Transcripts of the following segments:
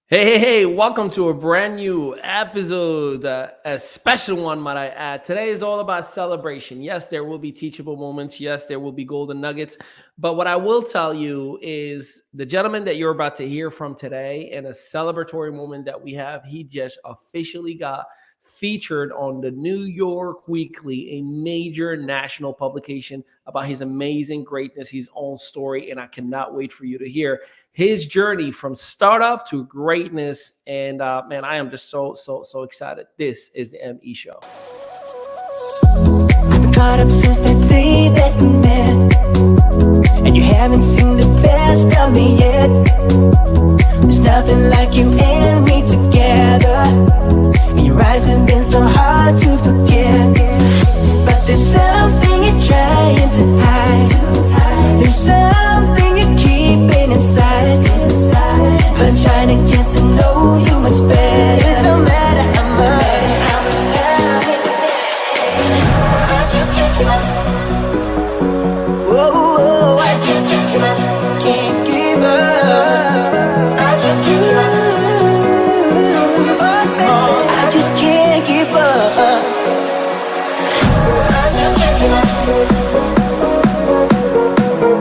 Hey, welcome to a brand new episode, a special one, might I add. Today is all about celebration. Yes, there will be teachable moments. Yes, there will be golden nuggets. But what I will tell you is the gentleman that you're about to hear from today, and a celebratory moment that we have, he just officially got featured on the New York Weekly, a major national publication, about his amazing greatness, his own story. And I cannot wait for you to hear his journey from startup to greatness. And man, I am just so excited. This is the ME Show. I've been caught up since the day that we met, and you haven't seen the best of me yet. There's nothing like you and me together, and your eyes have been so hard to forget. But there's something you're trying to hide. There's something you're keeping inside. But I'm trying to get to know you much better. It don't matter how much time it takes. I just can't give up. Whoa, I just can't give up. Can't give up. I just can't give up. I just can't give up. I just can't give up.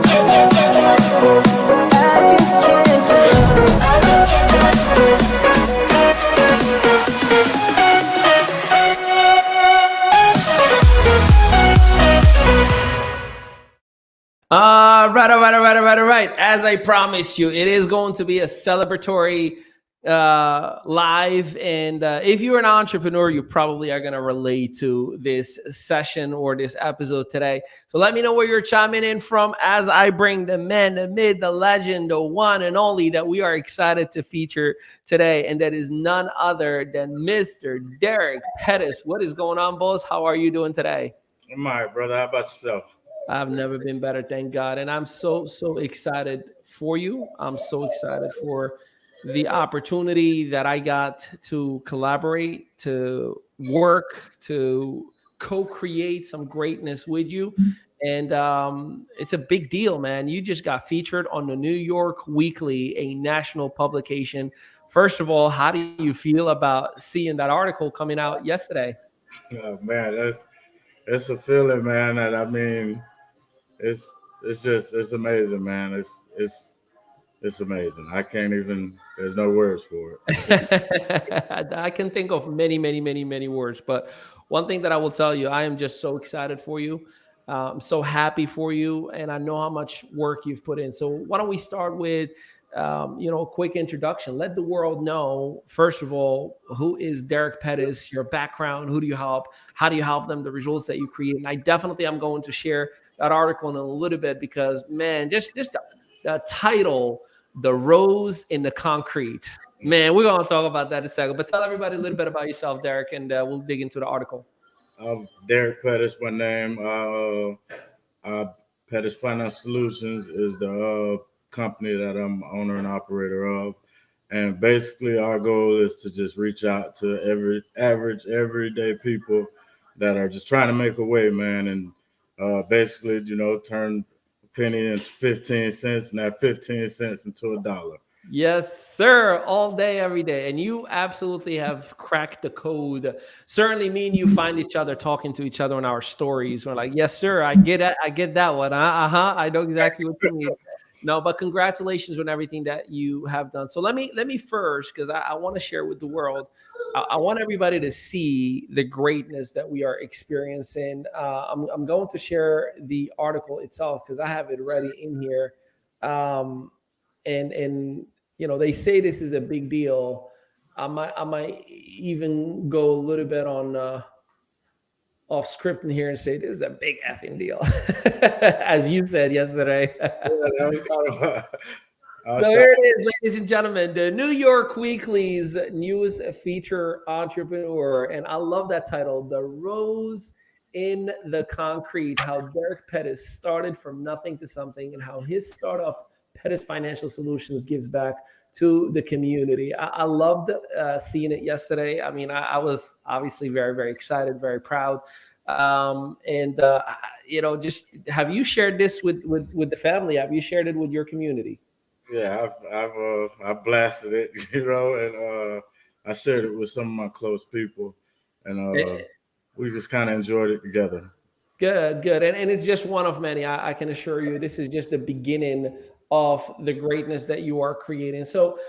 Can't give up. I just can't give up. I just can't give up. All right. As I promised you, it is going to be a celebratory live. And if you're an entrepreneur, you probably are going to relate to this session or this episode today. So let me know where you're chiming in from as I bring the man, the myth, the legend, the one and only that we are excited to feature today. And that is none other than Mr. Derick Pettis. What is going on, boss? How are you doing today? I'm all right, brother. How about yourself? I've never been better, thank God. And I'm so excited for you. I'm so excited for the opportunity that I got to collaborate, to work, to co-create some greatness with you. And it's a big deal, man. You just got featured on the New York Weekly, a national publication. First of all, how do you feel about seeing that article coming out yesterday? Oh, man, it's a feeling, man. That I mean, it's amazing, man. It's amazing. I can't even. There's no words for it. I can think of many words, but one thing that I will tell you, I am just so excited for you. I'm so happy for you, and I know how much work you've put in. So why don't we start with, a quick introduction. Let the world know, first of all, who is Derick Pettis, your background, who do you help, how do you help them, the results that you create. And I definitely am going to share that article in a little bit because, man, just the title, The Rose in the Concrete. Man, we're going to talk about that in a second. But tell everybody a little bit about yourself, Derick, and we'll dig into the article. Derick Pettis, my name. Pettis Finance Solutions is the company that I'm owner and operator of. And basically our goal is to just reach out to everyday people that are just trying to make a way, man. And basically, turn a penny into 15 cents and that 15 cents into $1. Yes, sir. All day, every day. And you absolutely have cracked the code. Certainly me and you find each other talking to each other in our stories. We're like, yes, sir. I get it. I get that one. I know exactly what you mean. No, but congratulations on everything that you have done. So let me first, because I want to share with the world. I want everybody to see the greatness that we are experiencing. I'm going to share the article itself because I have it ready in here. And they say this is a big deal. I might even go a little bit on off script in here and say this is a big effing deal, as you said yesterday. So here it is, ladies and gentlemen, the New York Weekly's news feature entrepreneur, and I love that title, The Rose in the Concrete, how Derick Pettis started from nothing to something and how his startup, Pettis Financial Solutions, gives back to the community. I loved seeing it yesterday. I mean, I was obviously very excited, very proud. Just have you shared this with the family? Have you shared it with your community? Yeah, I've blasted it, and I shared it with some of my close people, and we just kind of enjoyed it together. Good, good. And it's just one of many. I can assure you, this is just the beginning of the greatness that you are creating. So,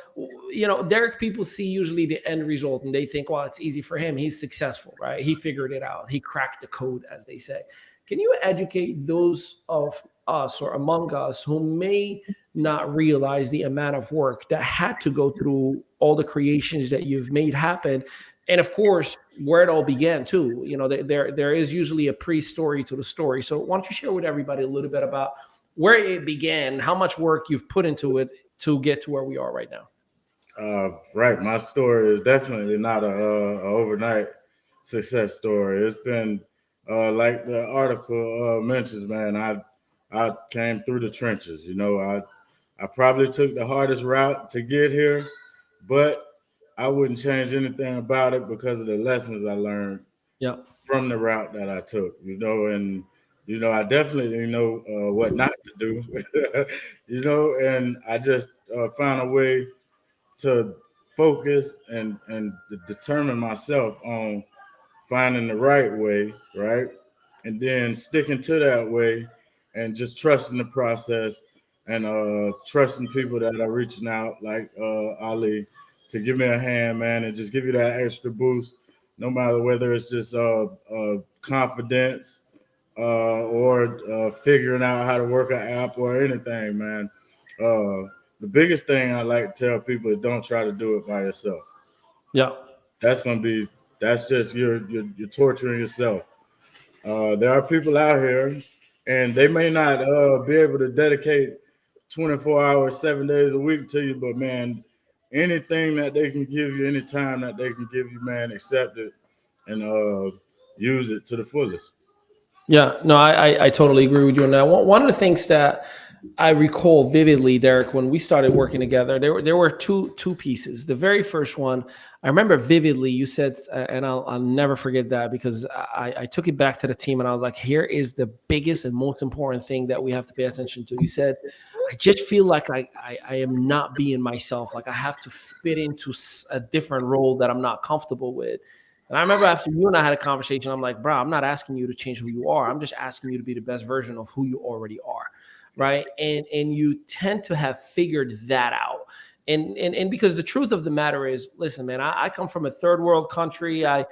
Derek, people see usually the end result and they think, well, it's easy for him. He's successful, right? He figured it out. He cracked the code, as they say. Can you educate those of us or among us who may not realize the amount of work that had to go through all the creations that you've made happen? And of course, where it all began too. There is usually a pre-story to the story. So why don't you share with everybody a little bit about where it began, how much work you've put into it to get to where we are right now? Right, my story is definitely not a overnight success story. It's been like the article mentions, man. I came through the trenches. I probably took the hardest route to get here, but I wouldn't change anything about it because of the lessons I learned Yeah. from the route that I took. And I definitely know what not to do. And I just found a way to focus and determine myself on finding the right way, right? And then sticking to that way and just trusting the process and trusting people that are reaching out like Ali to give me a hand, man, and just give you that extra boost, no matter whether it's just confidence or figuring out how to work an app or anything, man. The biggest thing I like to tell people is don't try to do it by yourself. Yeah. That's just you're torturing yourself. There are people out here, and they may not be able to dedicate 24 hours, 7 days a week to you, but man, anything that they can give you, any time that they can give you, man, accept it and use it to the fullest. Yeah, no, I totally agree with you on that. One of the things that I recall vividly, Derek, when we started working together, there were two pieces. The very first one, I remember vividly. You said, and I'll never forget that because I took it back to the team and I was like, "Here is the biggest and most important thing that we have to pay attention to." You said, "I just feel like I am not being myself. Like I have to fit into a different role that I'm not comfortable with." And I remember after you and I had a conversation, I'm like, bro, I'm not asking you to change who you are. I'm just asking you to be the best version of who you already are. Right. And you tend to have figured that out. And because the truth of the matter is, listen, man, I come from a third world country. I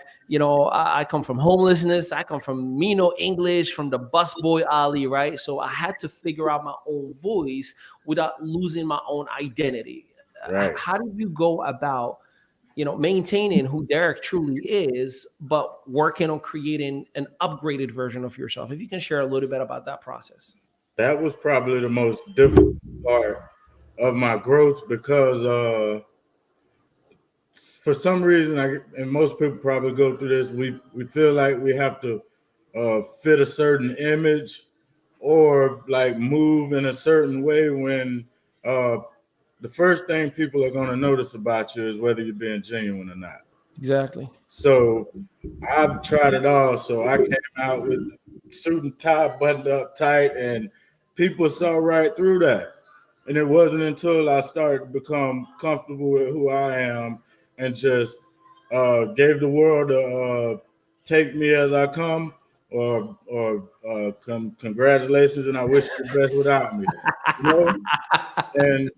come from homelessness. I come from me no English, from the bus boy Ali, right? So I had to figure out my own voice without losing my own identity. Right. How did you go about maintaining who Derick truly is, but working on creating an upgraded version of yourself? If you can share a little bit about that process. That was probably the most difficult part of my growth because for some reason, and most people probably go through this, we feel like we have to fit a certain image or like move in a certain way when the first thing people are going to notice about you is whether you're being genuine or not. Exactly. So I've tried it all. So I came out with suit and tie buttoned up tight, and people saw right through that. And it wasn't until I started to become comfortable with who I am and just gave the world a take me as I come or congratulations and I wish you the best without me. And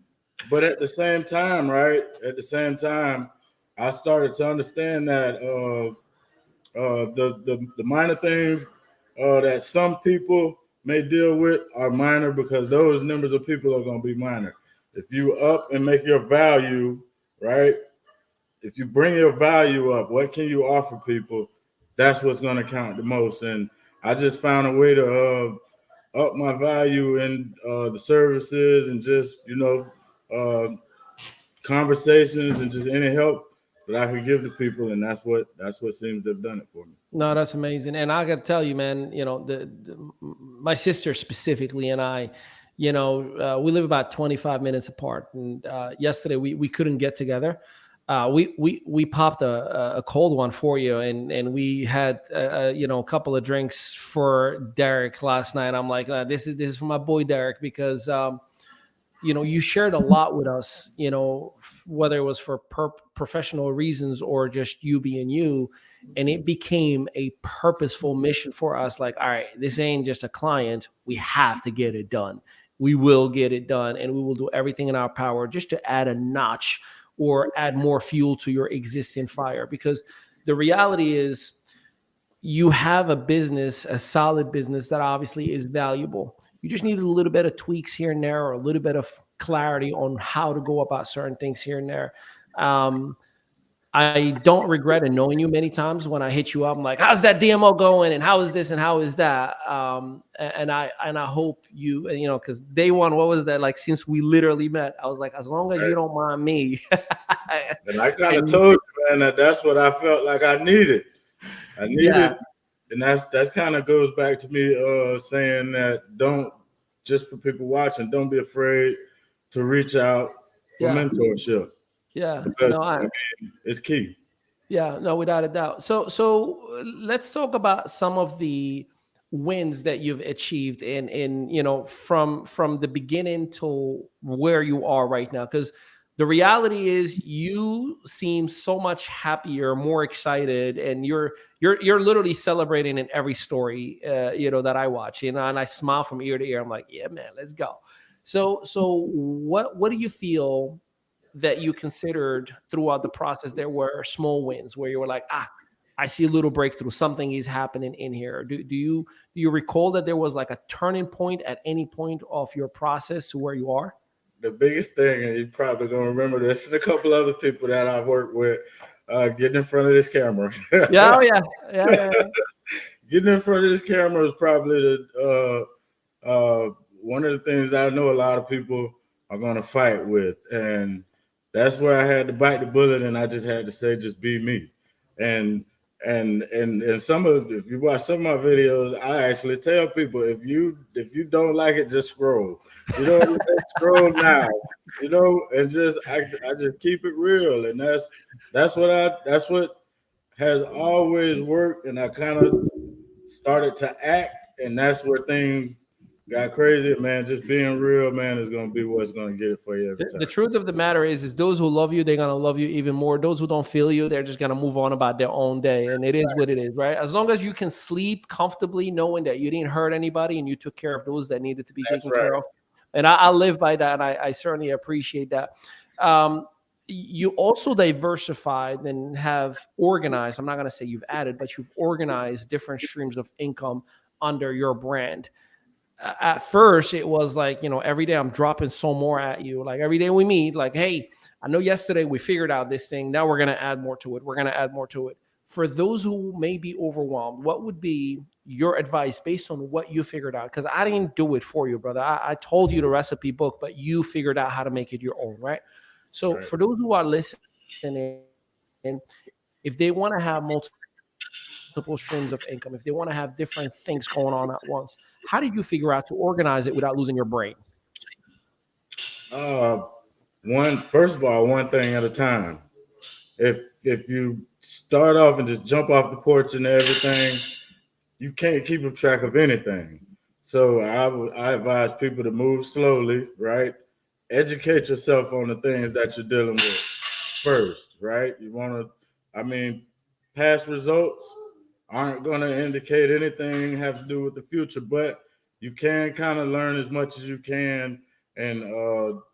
but at the same time, right? At the same time, I started to understand that the minor things that some people may deal with are minor because those numbers of people are going to be minor. If you up and make your value, right? If you bring your value up, what can you offer people? That's what's going to count the most. And I just found a way to up my value in the services and just, conversations and just any help that I could give to people. And that's what seems to have done it for me. No, that's amazing. And I got to tell you, man, my sister specifically and I, we live about 25 minutes apart. And yesterday we couldn't get together. We popped a cold one for you, and we had a couple of drinks for Derick last night. I'm like, this is for my boy Derick because you shared a lot with us, whether it was for professional reasons or just you being you. And it became a purposeful mission for us. Like, all right, this ain't just a client. We have to get it done. We will get it done, and we will do everything in our power just to add a notch or add more fuel to your existing fire. Because the reality is, you have a business, a solid business that obviously is valuable. You just need a little bit of tweaks here and there, or a little bit of clarity on how to go about certain things here and there. I don't regret it knowing you many times when I hit you up. I'm like, how's that DMO going? And how is this? And how is that? And I hope you, because day one, what was that? Like, since we literally met, I was like, as long as you don't mind me. And I kind of told you, man, that's what I felt like I needed. And that's kind of goes back to me saying that, don't, just for people watching, don't be afraid to reach out for mentorship. Yeah, because, it's key. Yeah, no, without a doubt. So let's talk about some of the wins that you've achieved from the beginning to where you are right now. Because the reality is, you seem so much happier, more excited, and you're literally celebrating in every story that I watch. And I smile from ear to ear. I'm like, yeah, man, let's go. So what do you feel that you considered throughout the process there were small wins where you were like, I see a little breakthrough, something is happening in here? Do you recall that there was like a turning point at any point of your process to where you are? The biggest thing, and you're probably gonna remember this, and a couple other people that I've worked with, getting in front of this camera. Yeah. Getting in front of this camera is probably the one of the things that I know a lot of people are gonna fight with, and that's where I had to bite the bullet, and I just had to say, just be me. And if you watch some of my videos, I actually tell people, if you don't like it, just scroll. Scroll now. And just I just keep it real, and that's what has always worked. And I kind of started to act, and that's where things got crazy, man. Just being real, man, is going to be what's going to get it for you every time. The truth of the matter is those who love you, they're going to love you even more. Those who don't feel you, they're just going to move on about their own day. And it is what it is, right? As long as you can sleep comfortably knowing that you didn't hurt anybody and you took care of those that needed to be taken care of. And I live by that, and I certainly appreciate that. You also diversified and have organized, I'm not going to say you've added, but you've organized different streams of income under your brand. At first, it was like, every day I'm dropping some more at you. Like every day we meet, like, hey, I know yesterday we figured out this thing. Now we're going to add more to it. We're going to add more to it. For those who may be overwhelmed, what would be your advice based on what you figured out? Because I didn't do it for you, brother. I told you the recipe book, but you figured out how to make it your own, right? So for those who are listening, and if they want to have multiple streams of income, if they want to have different things going on at once, how did you figure out to organize it without losing your brain? First of all, one thing at a time. If you start off and just jump off the porch and everything, you can't keep track of anything. So I advise people to move slowly, right? Educate yourself on the things that you're dealing with first, right? Past results aren't going to indicate anything have to do with the future, but you can kind of learn as much as you can and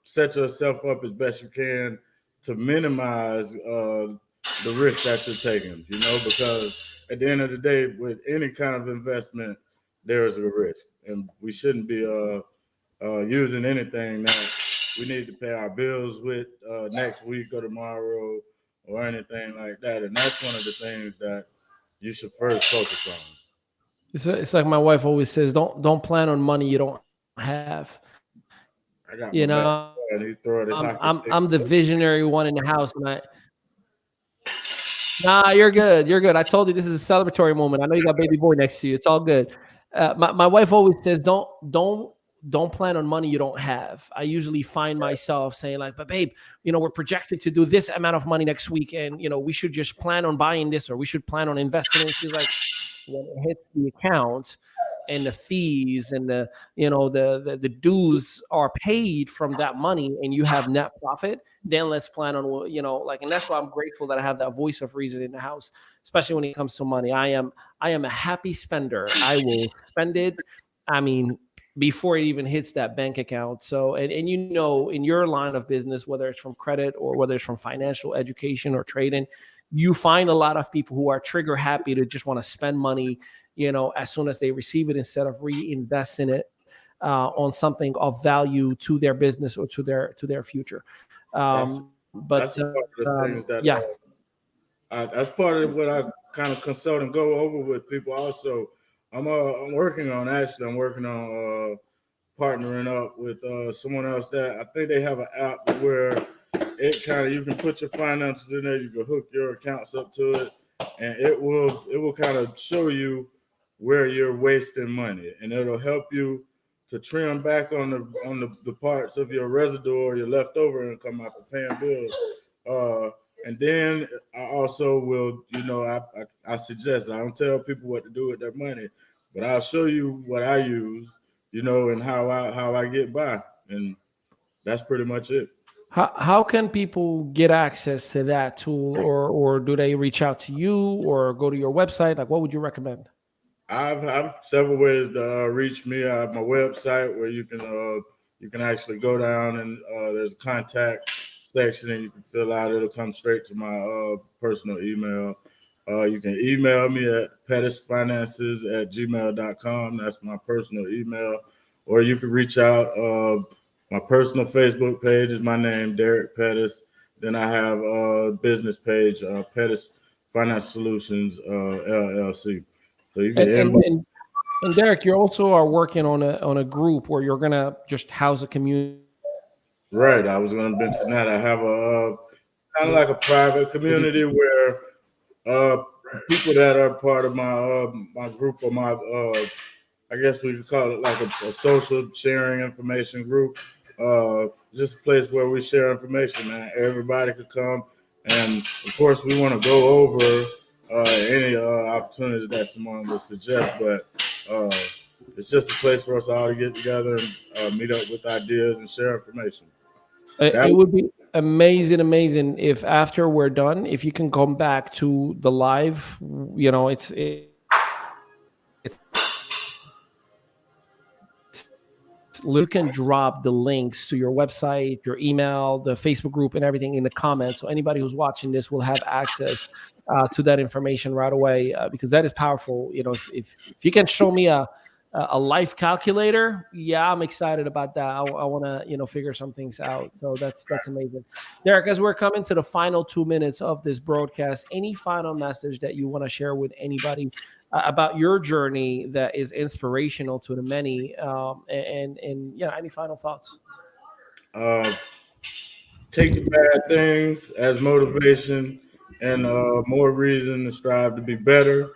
set yourself up as best you can to minimize the risk that you're taking, because at the end of the day, with any kind of investment, there is a risk, and we shouldn't be using anything that we need to pay our bills with next week or tomorrow or anything like that. And that's one of the things that you should first focus on. It's like my wife always says, don't plan on money you don't have. I got I'm the visionary one in the house, and Nah, you're good. You're good. I told you this is a celebratory moment. I know you got baby boy next to you. It's all good. My wife always says, don't plan on money you don't have. I usually find myself saying like, but babe, we're projected to do this amount of money next week, and we should just plan on buying this, or we should plan on investing. And she's like, when it hits the account, and the fees and the the dues are paid from that money, and you have net profit, then let's plan on and that's why I'm grateful that I have that voice of reason in the house, especially when it comes to money. I am a happy spender. I will spend it. I mean, before it even hits that bank account. So, and in your line of business, whether it's from credit or whether it's from financial education or trading, you find a lot of people who are trigger happy to just want to spend money, as soon as they receive it, instead of reinvesting it on something of value to their business or to their future. That's part of the things that that's part of what I kind of consult and go over with people. Also, I'm working on partnering up with someone else that I think they have an app where it kind of, you can put your finances in there, you can hook your accounts up to it, and it will kind of show you where you're wasting money, and it'll help you to trim back on the parts of your residue or your leftover income after paying bills. And then I also will, I suggest, I don't tell people what to do with their money, but I'll show you what I use, and how I get by, and that's pretty much it. How can people get access to that tool, or do they reach out to you or go to your website? Like, what would you recommend? I've several ways to reach me. I have my website where you can actually go down and there's a contact section and you can fill out. It'll come straight to my personal email. You can email me at pettisfinances@gmail.com. That's my personal email. Or you can reach out. My personal Facebook page is my name, Derick Pettis. Then I have a business page, Pettis Finance Solutions LLC. So you can and Derick, you also are working on a group where you're gonna just house a community. Right. I was gonna mention that. I have a kind of like a private community where people that are part of my group, or my I guess we could call it like a social sharing information group. Just a place where we share information, man. Everybody could come, and of course we want to go over any opportunities that someone would suggest, but it's just a place for us all to get together and meet up with ideas and share information. It would be amazing if after we're done, if you can come back to the live, you can drop the links to your website, your email, the Facebook group, and everything in the comments. So anybody who's watching this will have access to that information right away, because that is powerful. If you can show me a life calculator, I'm excited about that. I want to figure some things out. So that's amazing. Derick, as we're coming to the final 2 minutes of this broadcast, any final message that you want to share with anybody about your journey that is inspirational to the many, and any final thoughts? Take the bad things as motivation and more reason to strive to be better.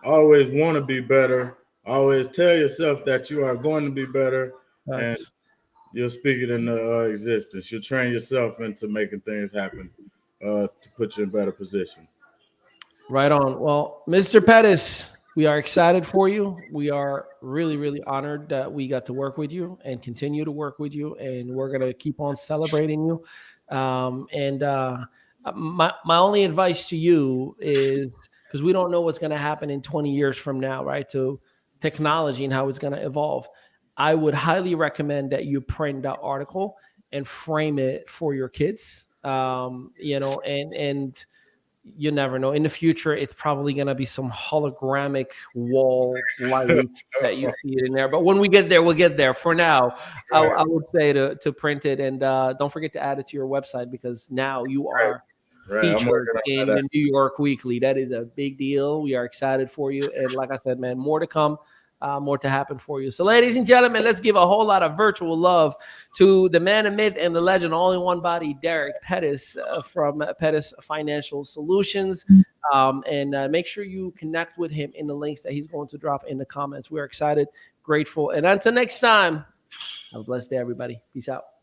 Always want to be better. Always tell yourself that you are going to be better, and you'll speak it into existence. You'll train yourself into making things happen to put you in a better position. Right on. Well, Mr. Pettis, we are excited for you. We are really, really honored that we got to work with you and continue to work with you, and we're going to keep on celebrating you. My only advice to you is, because we don't know what's going to happen in 20 years from now, right? To technology and how it's going to evolve. I would highly recommend that you print that article and frame it for your kids. And you never know. In the future, it's probably going to be some hologramic wall lights that you see it in there. But when we get there, we'll get there. For now, right. I would say to print it, and don't forget to add it to your website, because now you are featured in the New York Weekly. That is a big deal. We are excited for you. And like I said, man, more to come. More to happen for you. So, ladies and gentlemen, let's give a whole lot of virtual love to the man, the myth, and the legend, all in one body, Derick Pettis from Pettis Financial Solutions. And make sure you connect with him in the links that he's going to drop in the comments. We're excited, grateful. And until next time, have a blessed day, everybody. Peace out.